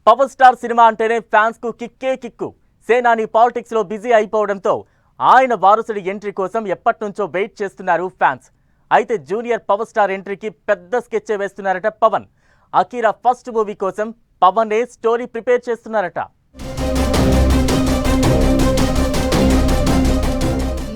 Power star cinema అంటేనే fans కు కిక్కే కిక్కు. సేనాని పాలిటిక్స్ లో బిజీ అయిపోవడంతో ఆయన వారసుడి ఎంట్రీ కోసం ఎప్పటినుంచో వెయిట్ చేస్తున్నారు ఫ్యాన్స్. అయితే జూనియర్ పవర్ స్టార్ ఎంట్రీకి పెద్ద స్కెచ్ వేస్తున్నారట పవన్. అకీరా ఫస్ట్ మూవీ కోసం పవనే స్టోరీ ప్రిపేర్ చేస్తున్నారట.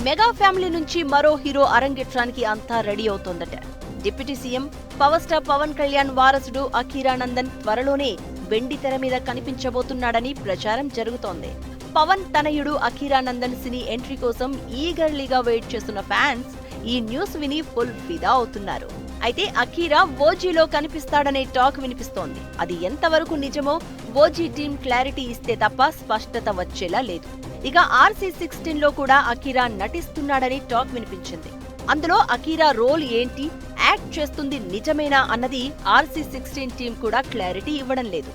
మెగా ఫ్యామిలీ నుంచి మరో హీరో అరంగేట్రానికి అంతా రెడీ అవుతోందట. Deputy CM power star Pawan Kalyan వారసుడు అకీరానందన్ త్వరలోనే వెండి తెర మీద కనిపించబోతున్నాడని ప్రచారం జరుగుతోంది. పవన్ తనయుడు అకీరానందన్ సినీ ఎంట్రీ కోసం ఈగర్లీగా వెయిట్ చేస్తున్న ఫ్యాన్స్ ఈ న్యూస్ విని ఫుల్ ఫిదా అవుతున్నారు. అయితే అకీరా ఓజీలో కనిపిస్తాడనే టాక్ వినిపిస్తోంది. అది ఎంతవరకు నిజమో ఓజీ టీం క్లారిటీ ఇస్తే తప్ప స్పష్టత వచ్చేలా లేదు. ఇక RC-16 లో కూడా అకీరా నటిస్తున్నాడని టాక్ వినిపించింది. అందులో అకీరా రోల్ ఏంటి, యాక్ట్ చేస్తుంది నిజమేనా అన్నది RC-16 టీం కూడా క్లారిటీ ఇవ్వడం లేదు.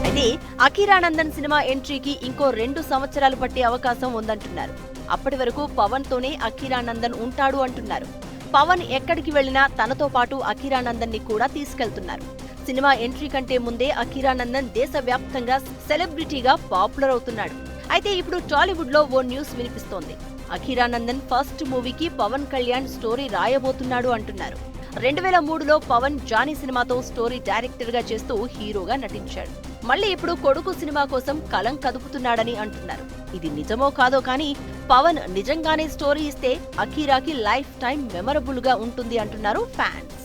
అయితే అకీరానందన్ సినిమా ఎంట్రీకి ఇంకో 2 సంవత్సరాలు పట్టే అవకాశం ఉందంటున్నారు. అప్పటి వరకు పవన్ తోనే అకీరానందన్ ఉంటాడు అంటున్నారు. పవన్ ఎక్కడికి వెళ్లినా తనతో పాటు అకీరానందన్ ని కూడా తీసుకెళ్తున్నారు. సినిమా ఎంట్రీ కంటే ముందే అకీరానందన్ దేశవ్యాప్తంగా సెలబ్రిటీగా పాపులర్ అవుతున్నాడు. అయితే ఇప్పుడు టాలీవుడ్ లో ఓ న్యూస్ వినిపిస్తోంది. అకీరానందన్ ఫస్ట్ మూవీకి పవన్ కళ్యాణ్ స్టోరీ రాయబోతున్నాడు అంటున్నారు. 2003లో పవన్ జానీ సినిమాతో స్టోరీ డైరెక్టర్ గా చేస్తూ హీరోగా నటించాడు. మళ్ళీ ఇప్పుడు కొడుకు సినిమా కోసం కలం కదుపుతున్నాడని అంటున్నారు. ఇది నిజమో కాదో కానీ పవన్ నిజంగానే స్టోరీ ఇస్తే అకీరాకి లైఫ్ టైం మెమరబుల్ గా ఉంటుంది అంటున్నారు ఫ్యాన్స్.